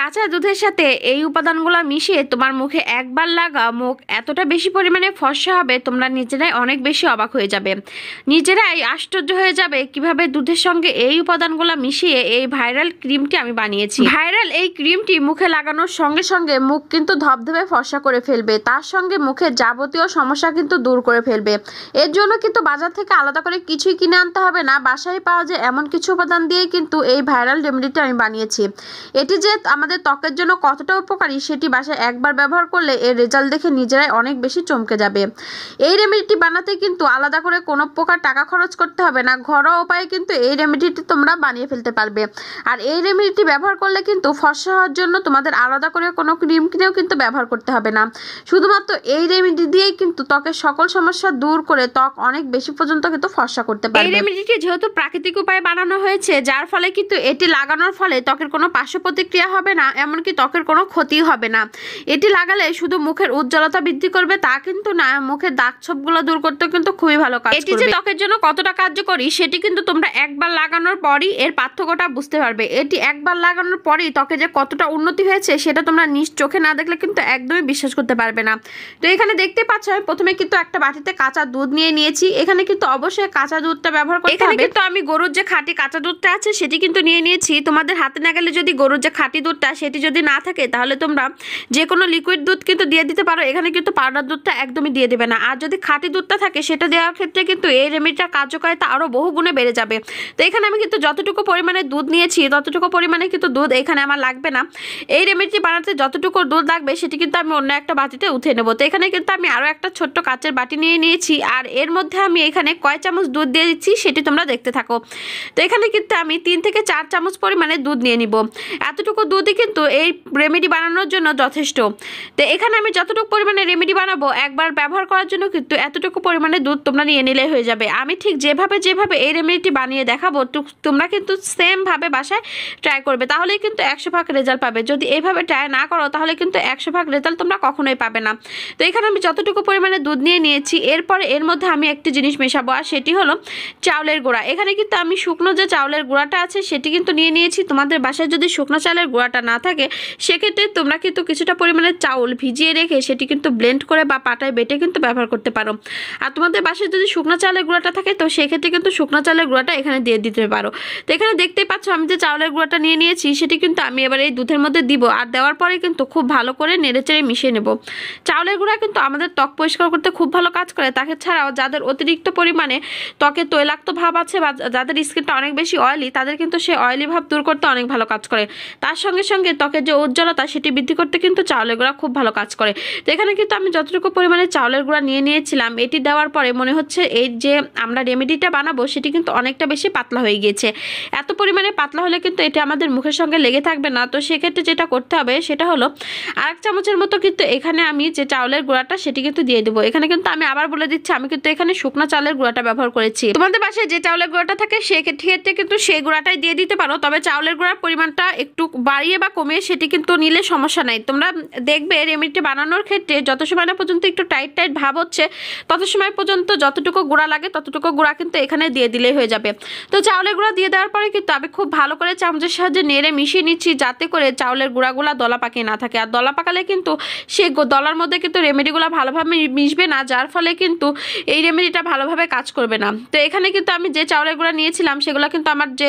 কাঁচা দুধের সাথে এই উপাদানগুলো মিশিয়ে তোমার মুখে একবার লাগা মুখ এতটা বেশি পরিমাণে ফর্সা হবে, তোমরা নিজেরাই অনেক বেশি অবাক হয়ে যাবে, নিজেরাই আশ্চর্য হয়ে যাবে কিভাবে দুধের সঙ্গে এই উপাদানগুলো মিশিয়ে এই ভাইরাল ক্রিমটি আমি বানিয়েছি। ভাইরাল এই ক্রিমটি মুখে লাগানোর সঙ্গে সঙ্গে মুখ কিন্তু ধবধবে ফর্সা করে ফেলবে, তার সঙ্গে মুখের যাবতীয় সমস্যা কিন্তু দূর করে ফেলবে। এর জন্য কিন্তু বাজার থেকে আলাদা করে কিছুই কিনে আনতে হবে না, বাসায় পাওয়া যায় এমন কিছু উপাদান দিয়ে কিন্তু এই ভাইরাল রেমেডিটি আমি বানিয়েছি। এটি যে আমাদের ত্বকের জন্য কতটা উপকারী সেটি বাসায় একবার ব্যবহার করলে এর রেজাল্ট দেখে নিজেরাই অনেক বেশি চমকে যাবে। এই রেমেডিটি বানাতে কিন্তু আলাদা করে কোনো প্রকার টাকা খরচ করতে হবে না, ঘরোয়া উপায়ে কিন্তু এই রেমেডিটি তোমরা বানিয়ে ফেলতে পারবে। আর এই রেমেডিটি ব্যবহার করলে কিন্তু ফর্সা হওয়ার জন্য তোমাদের আলাদা করে কোনো ক্রিম কিনেও কিন্তু ব্যবহার করতে হবে না, শুধুমাত্র এই রেমেডি দিয়েই কিন্তু ত্বকের সকল সমস্যা দূর করে ত্বক অনেক বেশি পর্যন্ত কিন্তু ফর্সা করতে পারবে। এই রেমেডিটি যেহেতু প্রাকৃতিক উপায়ে বানানো হয়েছে, যার ফলে কিন্তু এটি লাগানোর ফলে ত্বকের কোনো পার্শ্ব প্রতিক্রিয়া হবে না, এমনকি ত্বকের কোনো ক্ষতি হবে না। এটি লাগালে শুধু মুখের উজ্জ্বলতা বৃদ্ধি করবে তা কিন্তু না, মুখের দাগ ছোপগুলো দূর করতে কিন্তু খুবই ভালো কাজ করবে। এটি যে ত্বকের জন্য কতটা কার্যকরী সেটি কিন্তু তোমরা একবার লাগানোর পরই এর পার্থক্যটা বুঝতে পারবে। এটি একবার লাগানোর পরই ত্বকে যে কতটা উন্নতি হয়েছে সেটা তোমরা নিজ চোখে না দেখলে কিন্তু একদমই বিশ্বাস করতে পারবে না। তো এখানে দেখতে পাচ্ছ আমি প্রথমে কিন্তু একটা বাটিতে কাঁচা দুধ নিয়ে নিয়েছি। এখানে কিন্তু অবশ্যই কাঁচা দুধটা ব্যবহার করতে হবে। এখানে কিন্তু আমি গরুর যে খাঁটি কাঁচা দুধটা আছে সেটি কিন্তু নিয়ে নিয়েছি। তোমাদের হাতে না গেলে যদি গরুর যে খাঁটি দুধটা সেটি যদি না থাকে তাহলে তোমরা যে কোনো লিকুইড দুধ কিন্তু দিয়ে দিতে পারো, এখানে কিন্তু পাউডার দুধটা একদমই দিয়ে দেবে না। আর যদি খাঁটি দুধটা থাকে সেটা দেওয়ার ক্ষেত্রে কিন্তু এই রেমেডিটার কার্যকারিতা আরও বহু গুণে বেড়ে যাবে। তো এখানে আমি কিন্তু যতটুকু পরিমাণে দুধ নিয়েছি ততটুকু পরিমাণে কিন্তু দুধ এখানে আমার লাগবে না। এই রেমেডিটি বানাতে যতটুকু দুধ লাগবে সেটি কিন্তু আমি অন্য একটা বাটিতে উঠিয়ে নেবো। তো এখানে কিন্তু আমি আরও একটা ছোট্ট কাচের বাটি নিয়ে নিয়েছি, আর এর মধ্যে আমি এখানে কয় চামচ দুধ দিয়ে দিচ্ছি সেটি তোমরা দেখতে থাকো। তো এখানে কিন্তু আমি 3 থেকে 4 চামচ পরিমাণে দুধ নিয়ে নিব। এতটুকু দুধই কিন্তু এই রেমেডি বানানোর জন্য যথেষ্ট। তো এখানে আমি যতটুকু পরিমাণে রেমেডি বানাবো একবার ব্যবহার করার জন্য কিন্তু এতটুকু পরিমাণে দুধ তোমরা নিয়ে নিলেই হয়ে যাবে। আমি ঠিক যেভাবে এই রেমেডিটি বানিয়ে দেখাবো তোমরা কিন্তু সেমভাবে বাসায় ট্রাই করবে, তাহলেই কিন্তু 100% রেজাল্ট পাবে। যদি এইভাবে ট্রাই না করো তাহলে কিন্তু 100% রেজাল্ট তোমরা কখনোই পাবে না। তো এখানে আমি যতটুকু পরিমাণে দুধ নিয়ে নিয়েছি, এরপরে এর মধ্যে আমি একটি জিনিস মেশাবো, আর সেটি হলো চাউলের গুঁড়া। এখানে কিন্তু আমি শুকনো যে চাউলের গুঁড়াটা আছে সেটি কিন্তু নিয়ে নিয়েছি। তোমাদের বাসায় যদি শুকনো চালের গুঁড়াটা না থাকে সেক্ষেত্রে তোমরা কিন্তু কিছুটা পরিমাণে চাউল ভিজিয়ে রেখে সেটি কিন্তু ব্লেন্ড করে বা পাটায় বেটে কিন্তু ব্যবহার করতে পারো। আর তোমাদের বাসায় যদি শুকনো চালের গুঁড়াটা থাকে তো সেক্ষেত্রে কিন্তু শুকনো চালের গুঁড়াটা এখানে দিয়ে দিতে পারো। তো এখানে দেখতেই পাচ্ছ আমি যে চাউলের গুঁড়াটা নিয়ে নিয়েছি সেটি কিন্তু আমি এবার এই দুধের মধ্যে দিব, আর দেওয়ার পরে কিন্তু খুব ভালো করে নেড়েচেড়ে মিশিয়ে নেব। চাউলের গুঁড়া কিন্তু আমাদের ত্বক পরিষ্কার করতে খুব ভালো কাজ করে। তাকে ছাড়াও যাদের অতিরিক্ত পরিমাণে ত্বকে তৈলাক্ত ভাব আছে বা যাদের স্কিনটা অনেক বেশি অয়েলি তাদের কিন্তু সেই অয়েলি ভাব দূর করতে অনেক ভালো কাজ করে। তার সঙ্গে সঙ্গে ত্বকের যে উজ্জ্বলতা সেটি বৃদ্ধি করতে কিন্তু চাউলের গুঁড়া খুব ভালো কাজ করে। তো এখানে কিন্তু আমি যতটুকু পরিমাণে চাউলের গুঁড়া নিয়ে নিয়েছিলাম এটি দেওয়ার পরে মনে হচ্ছে এই যে আমরা রেমেডিটা বানাবো সেটি কিন্তু অনেকটা বেশি পাতলা হয়ে গিয়েছে। এত পরিমাণে পাতলা হলে কিন্তু এটা আমাদের মুখের সঙ্গে লেগে থাকবে না। তো সেক্ষেত্রে যেটা করতে হবে সেটা হলো 1 চামচের মতো কিন্তু এখানে আমি যে চাউলের গুঁড়াটা সেটি কিন্তু দিয়ে দেবো। এখানে কিন্তু আমি আবার বলে দিচ্ছি আমি কিন্তু এখানে শুকনো চালের গুঁড়াটা ব্যবহার করেছি। তোমাদের বাসায় যে চাউলের গুঁড়াটা থাকে সেক্ষেত্রে কিন্তু সেই গুঁড়াটাই দিয়ে দিতে পারো, তবে চাউলের গুঁড়ার পরিমাণটা একটু বাড়িয়ে বা কমিয়ে সেটি কিন্তু নিলে সমস্যা নাই। তোমরা দেখবে রেমেডিটি বানানোর ক্ষেত্রে যত সময় না পর্যন্ত একটু টাইট ভাব হচ্ছে তত সময় পর্যন্ত যতটুকু গুঁড়া লাগে ততটুকু গুঁড়া কিন্তু এখানে দিয়ে দিলেই হয়ে যাবে। তো চাউলের গুঁড়া দিয়ে দেওয়ার পরে কিন্তু আমি খুব ভালো করে চামচের সাহায্যে নেড়ে মিশিয়ে নিচ্ছি যাতে করে চাউলের গুঁড়াগুলা দলা পাকিয়ে না থাকে। আর দলা পাকালে কিন্তু সেই দলার মধ্যে কিন্তু রেমেডিগুলো ভালোভাবে মিশবে না, যার ফলে কিন্তু এই রেমেডিটা ভালোভাবে কাজ করবে না। তো এখানে কিন্তু আমি যে চাউলের গুঁড়া নিয়েছিলাম সেগুলো কিন্তু আমার যে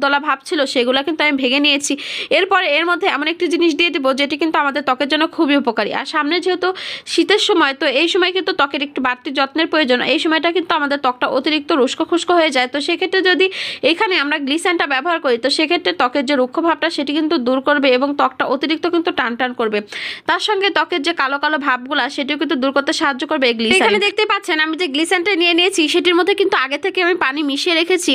দলা ভাব ছিল সেগুলো কিন্তু আমি ভেঙে নিয়েছি। এরপরে এর মধ্যে এমন একটি জিনিস দিয়ে দেবো যেটি কিন্তু আমাদের ত্বকের জন্য খুবই উপকারী। আর সামনে যেহেতু শীতের সময়, তো এই সময় কিন্তু ত্বকের একটু বাড়তি যত্নের প্রয়োজন। এই সময়টা কিন্তু আমাদের ত্বকটা অতিরিক্ত রুস্কো খুস্কো হয়ে যায়। তো সেক্ষেত্রে যদি এখানে আমরা গ্লিসারিনটা ব্যবহার করি তো সেক্ষেত্রে ত্বকের যে রুক্ষ ভাবটা সেটি কিন্তু দূর করবে এবং ত্বকটা অতিরিক্ত কিন্তু টান করবে। তার সঙ্গে ত্বকের যে কালো কালো ভাবগুলা সেটিও কিন্তু দূর করতে সাহায্য করবে এই গ্লিসারিন। এখানে দেখতে পাচ্ছেন আমি যে গ্লিসারিনটা নিয়ে নিয়েছি সেটির মধ্যে কিন্তু আগে থেকে আমি পানি মিশিয়ে রেখেছি।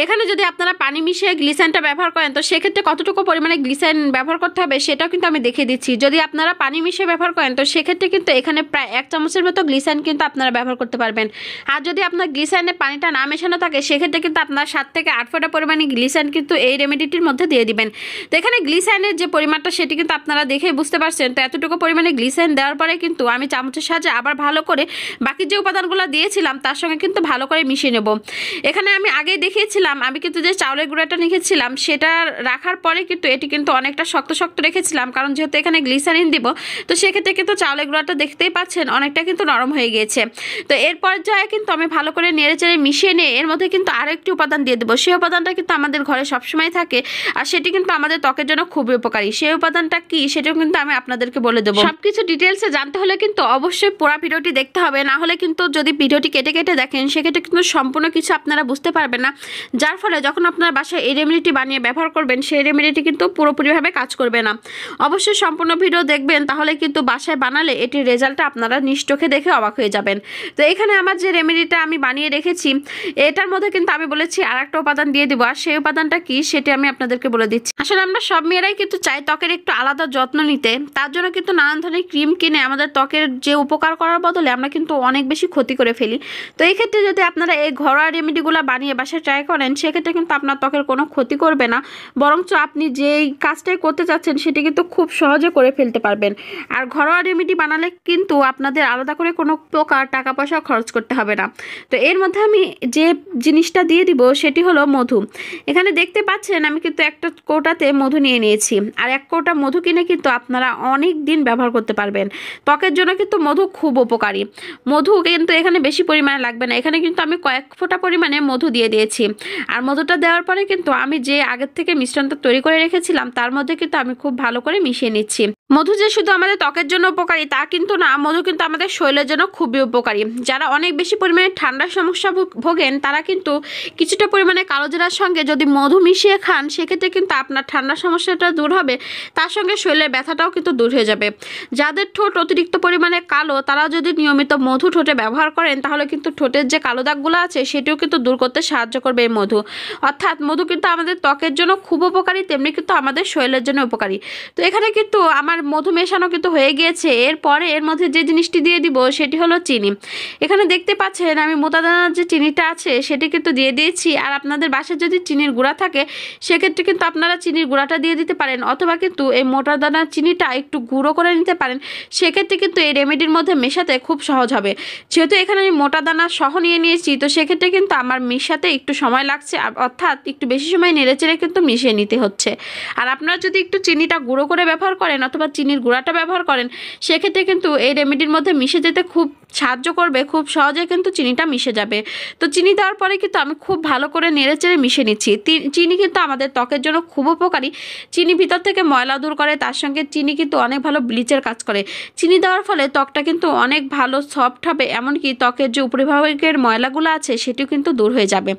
এখানে যদি আপনারা পানি মিশিয়ে গ্লিসারিনটা ব্যবহার করেন তো সেক্ষেত্রে কতটুকু পরিমাণে গ্লিসারিন ব্যবহার করতে হবে সেটাও কিন্তু আমি দেখিয়ে দিচ্ছি। যদি আপনারা পানি মিশিয়ে ব্যবহার করেন তো সেক্ষেত্রে কিন্তু এখানে প্রায় 1 চামচের মতো গ্লিসারিন কিন্তু আপনারা ব্যবহার করতে পারবেন। আর যদি আপনার গ্লিসারিনে পানিটা না মেশানো থাকে সেক্ষেত্রে কিন্তু আপনার 7 থেকে 8 ফোঁটা পরিমাণে গ্লিসারিন কিন্তু এই রেমেডিটির মধ্যে দিয়ে দিবেন। তো এখানে গ্লিসারিনের যে পরিমাণটা সেটি কিন্তু আপনারা দেখেই বুঝতে পারছেন। তো এতটুকু পরিমাণে গ্লিসারিন দেওয়ার পরে কিন্তু আমি চামচের সাহায্যে আবার ভালো করে বাকি যে উপাদানগুলো দিয়েছিলাম তার সঙ্গে কিন্তু ভালো করে মিশিয়ে নেব। এখানে আমি আগেই দেখিয়েছিলাম আমি কিন্তু যে চাউলের গুঁড়াটা লিখেছিলাম সেটা রাখার পরে কিন্তু এটি কিন্তু অনেক অনেকটা শক্ত শক্ত রেখেছিলাম, কারণ যেহেতু এখানে গ্লিসারিন দিব, তো সেক্ষেত্রে কিন্তু চাউলের গুঁড়াটা দেখতেই পাচ্ছেন অনেকটা কিন্তু নরম হয়ে গিয়েছে। তো এর পর্যায়ে কিন্তু আমি ভালো করে নেড়েচেড়ে মিশিয়ে নিয়ে এর মধ্যে কিন্তু আরেকটি উপাদান দিয়ে দেবো। সেই উপাদানটা কিন্তু আমাদের ঘরে সবসময় থাকে, আর সেটি কিন্তু আমাদের ত্বকের জন্য খুবই উপকারী। সেই উপাদানটা কি সেটাও কিন্তু আমি আপনাদেরকে বলে দেবো। সবকিছু ডিটেলসে জানতে হলে কিন্তু অবশ্যই পুরো ভিডিওটি দেখতে হবে, না হলে কিন্তু যদি ভিডিওটি কেটে কেটে দেখেন সেক্ষেত্রে কিন্তু সম্পূর্ণ কিছু আপনারা বুঝতে পারবেন না, যার ফলে যখন আপনার বাসায় এই রেমেডিটি বানিয়ে ব্যবহার করবেন সেই রেমেডিটি কিন্তু পুরোপুরিভাবে কাজ করবে না। অবশ্যই সম্পূর্ণ ভিডিও দেখবেন, তাহলে কিন্তু বাসায় বানালে এটির রেজাল্টটা আপনারা নিজ চোখে দেখে অবাক হয়ে যাবেন। তো এখানে আমার যে রেমেডিটা আমি বানিয়ে রেখেছি এটার মধ্যে কিন্তু আমি বলেছি আর একটা উপাদান দিয়ে দিব, আর সেই উপাদানটা কি সেটি আমি আপনাদেরকে বলে দিচ্ছি। আসলে আমরা সব মেয়েরাই কিন্তু চাই ত্বকের একটু আলাদা যত্ন নিতে, তার জন্য কিন্তু নানান ধরনের ক্রিম কিনে আমাদের ত্বকের যে উপকার করার বদলে আমরা কিন্তু অনেক বেশি ক্ষতি করে ফেলি। তো এই ক্ষেত্রে যদি আপনারা এই ঘরোয়া রেমেডিগুলো বানিয়ে বাসায় ট্রাই করেন সেক্ষেত্রে কিন্তু আপনার ত্বকের কোনো ক্ষতি করবে না, বরঞ্চ আপনি যেই কাজটাই করতে চাচ্ছেন সেটি কিন্তু খুব সহজে করে ফেলতে পারবেন। আর ঘরোয়া রেমেডি বানালে কিন্তু আপনাদের আলাদা করে কোনো প্রকার টাকা পয়সা খরচ করতে হবে না। তো এর মধ্যে আমি যে জিনিসটা দিয়ে দিব সেটি হলো মধু। এখানে দেখতে পাচ্ছেন আমি কিন্তু একটা কৌটাতে মধু নিয়ে নিয়েছি, আর এক কৌটা মধু কিনে কিন্তু আপনারা অনেক দিন ব্যবহার করতে পারবেন। ত্বকের জন্য কিন্তু মধু খুব উপকারী। মধু কিন্তু এখানে বেশি পরিমাণে লাগবে না, এখানে কিন্তু আমি কয়েক ফোঁটা পরিমাণে মধু দিয়ে দিয়েছি। আর মধুটা দেওয়ার পরে কিন্তু আমি যে আগের থেকে মিশ্রণটা তৈরি করে রেখেছিলাম তার মধ্যে কিন্তু আমি খুব ভালো করে মিশিয়ে নিচ্ছি। মধু যে শুধু আমাদের ত্বকের জন্য উপকারী তা কিন্তু না, মধু কিন্তু আমাদের শরীরের জন্য খুবই উপকারী। যারা অনেক বেশি পরিমাণে ঠান্ডার সমস্যা ভোগেন তারা কিন্তু কিছুটা পরিমাণে কালোজিরার সঙ্গে যদি মধু মিশিয়ে খান সেক্ষেত্রে কিন্তু আপনার ঠান্ডার সমস্যাটা দূর হবে, তার সঙ্গে শরীরের ব্যথাটাও কিন্তু দূর হয়ে যাবে। যাদের ঠোঁট অতিরিক্ত পরিমাণে কালো তারা যদি নিয়মিত মধু ঠোঁটে ব্যবহার করেন তাহলে কিন্তু ঠোঁটের যে কালো দাগগুলো আছে সেটিও কিন্তু দূর করতে সাহায্য করবে এই মধু। অর্থাৎ মধু কিন্তু আমাদের ত্বকের জন্য খুব উপকারী, তেমনি কিন্তু আমাদের শরীরের জন্য উপকারী। তো এখানে কিন্তু আমার মধু মেশানো কিন্তু হয়ে গিয়েছে। এরপরে এর মধ্যে যে জিনিসটি দিয়ে দিব সেটি হলো চিনি। এখানে দেখতে পাচ্ছেন আমি মোটা দানার যে চিনিটা আছে সেটি কিন্তু দিয়ে দিয়েছি, আর আপনাদের বাসায় যদি চিনির গুঁড়া থাকে সেক্ষেত্রে কিন্তু আপনারা চিনির গুঁড়াটা দিয়ে দিতে পারেন, অথবা কিন্তু এই মোটা দানার চিনিটা একটু গুঁড়ো করে নিতে পারেন। সেক্ষেত্রে কিন্তু এই রেমেডির মধ্যে মেশাতে খুব সহজ হবে। যেহেতু এখানে আমি মোটা দানা সহ নিয়ে নিয়েছি তো সেক্ষেত্রে কিন্তু আমার মেশাতে একটু সময় লাগছে, অর্থাৎ একটু বেশি সময় নেড়েচেড়ে কিন্তু মিশিয়ে নিতে হচ্ছে। আর আপনারা যদি একটু চিনিটা গুঁড়ো করে ব্যবহার করেন অথবা চিনির গুঁড়াটা ব্যবহার করেন সেক্ষেত্রে কিন্তু এই রেমেডির মধ্যে মিশে যেতে খুব সাহায্য করবে, খুব সহজে কিন্তু চিনিটা মিশে যাবে। তো চিনি দেওয়ার পরে কিন্তু আমি খুব ভালো করে নেড়েচেড়ে মিশিয়ে নিচ্ছি। চিনি কিন্তু আমাদের ত্বকের জন্য খুব উপকারী। চিনি ভিতর থেকে ময়লা দূর করে, তার সঙ্গে চিনি কিন্তু অনেক ভালো ব্লিচের কাজ করে। চিনি দেওয়ার ফলে ত্বকটা কিন্তু অনেক ভালো সফট হবে, এমনকি ত্বকের যে উপরিভাগের ময়লাগুলো আছে সেটিও কিন্তু দূর হয়ে যাবে।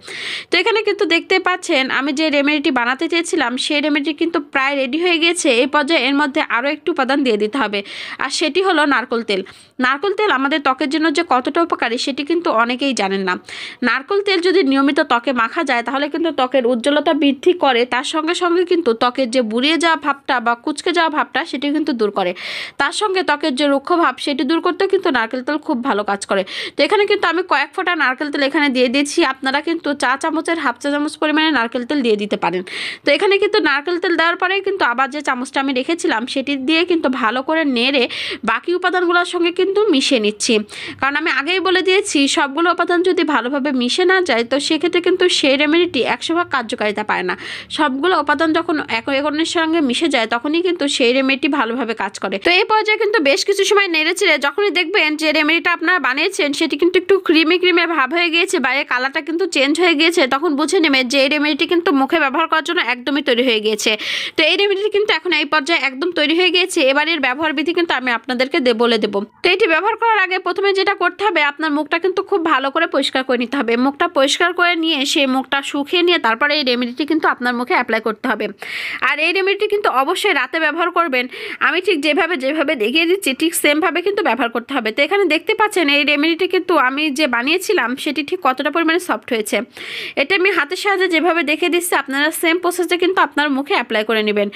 তো এখানে কিন্তু দেখতে পাচ্ছেন আমি যে রেমেডিটি বানাতে চেয়েছিলাম সেই রেমেডি কিন্তু প্রায় রেডি হয়ে গিয়েছে। এই পর্যায়ে এর মধ্যে আরও একটু উপাদান দিয়ে দিতে হবে, আর সেটি হলো নারকেল তেল। নারকেল তেল আমাদের ত্বকের জন্য যে কতটা উপকারী সেটি কিন্তু অনেকেই জানেন না। নারকেল তেল যদি নিয়মিত ত্বকে মাখা যায় তাহলে কিন্তু ত্বকের উজ্জ্বলতা বৃদ্ধি করে, তার সঙ্গে সঙ্গে কিন্তু ত্বকের যে বুড়িয়ে যাওয়া ভাবটা বা কুঁচকে যাওয়া ভাবটা সেটি কিন্তু দূর করে, তার সঙ্গে ত্বকের যে রুক্ষ ভাব সেটি দূর করতেও কিন্তু নারকেল তেল খুব ভালো কাজ করে। তো এখানে কিন্তু আমি কয়েক ফোঁটা নারকেল তেল এখানে দিয়ে দিয়েছি, আপনারা কিন্তু চা চামচের হাফ চা চামচ পরিমাণে নারকেল তেল দিয়ে দিতে পারেন। তো এখানে কিন্তু নারকেল তেল দেওয়ার পরে কিন্তু আবার যে চামচটা আমি রেখেছিলাম সেটি দিয়ে কিন্তু ভালো করে নেড়ে বাকি উপাদানগুলোর সঙ্গে কিন্তু মিশিয়ে নিচ্ছি। কারণ আমি আগেই বলে দিয়েছি সবগুলো উপাদান যদি ভালোভাবে মিশে না যায় তো সেক্ষেত্রে কিন্তু সেই রেমেডিটি 100% কার্যকারিতা পায় না। সবগুলো উপাদান যখন একনের সঙ্গে মিশে যায় তখনই কিন্তু সেই রেমেডিটি ভালোভাবে কাজ করে। তো এই পর্যায়ে কিন্তু বেশ কিছু সময় নেড়েচেড়ে যখনই দেখবেন যে রেমেডিটা আপনারা বানিয়েছেন সেটি কিন্তু একটু ক্রিমি ক্রিমি ভাব হয়ে গিয়েছে, বাইরে কালারটা কিন্তু চেঞ্জ হয়ে গিয়েছে, তখন বুঝে নেবেন যে এই রেমেডিটি কিন্তু মুখে ব্যবহার করার জন্য একদমই তৈরি হয়ে গিয়েছে। তো এই রেমেডিটি কিন্তু এখন এই পর্যায়ে একদম তৈরি হয়ে গিয়েছে। এবারের ব্যবহার বিধি কিন্তু আমি আপনাদেরকে বলে দেবো। তো এটি ব্যবহার করার আগে প্রথমে যেটা করতে হবে আপনার মুখটা কিন্তু খুব ভালো করে পরিষ্কার করে নিতে হবে। মুখটা পরিষ্কার করে নিয়ে সেই মুখটা শুকিয়ে নিয়ে তারপরে এই রেমেডিটি কিন্তু আপনার মুখে অ্যাপ্লাই করতে হবে। আর এই রেমেডিটি কিন্তু অবশ্যই রাতে ব্যবহার করবেন। আমি ঠিক যেভাবে দেখিয়ে দিচ্ছি ঠিক সেমভাবে কিন্তু ব্যবহার করতে হবে। তো এখানে দেখতে পাচ্ছেন এই রেমেডিটি কিন্তু আমি যে বানিয়েছিলাম সেটি ঠিক কতটা পরিমাণে সফট হয়েছে। এটা আমি হাতের সাহায্যে যেভাবে দেখে দিচ্ছি আপনারা সেম প্রসেসে কিন্তু আপনার মুখে অ্যাপ্লাই করে নেবেন।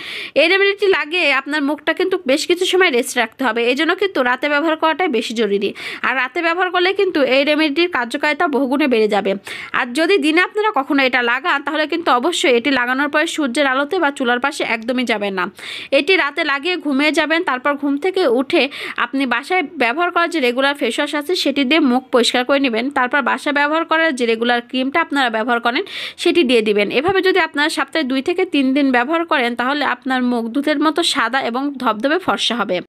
এই রেমেডিটি লাগিয়ে আপনার মুখটা কিন্তু বেশ কিছু সময় রেস্ট রাখতে হবে, এই জন্য কিন্তু রাতে ব্যবহার করাটাই বেশি জরুরি। আর রাতে ব্যবহার করলে কিন্তু এই রেমেডিটির কার্যকারিতা বহুগুণে বেড়ে যাবে। আর যদি দিনে আপনারা কখনো এটা লাগান তাহলে কিন্তু অবশ্যই এটি লাগানোর পরে সূর্যের আলোতে বা চুলার পাশে একদমই যাবেন না। এটি রাতে লাগিয়ে ঘুমিয়ে যাবেন, তারপর ঘুম থেকে উঠে আপনি বাসায় ব্যবহার করার যে রেগুলার ফেস ওয়াশ আছে সেটি দিয়ে মুখ পরিষ্কার করে নেবেন, তারপর বাসায় ব্যবহার করার যে রেগুলার ক্রিমটা আপনারা ব্যবহার করেন সেটি দিয়ে দিবেন। এভাবে যদি আপনারা সপ্তাহে 2 থেকে 3 দিন ব্যবহার করেন তাহলে তাহলে আপনার মুখ দুধের মতো সাদা এবং ধবধবে ফর্সা হবে।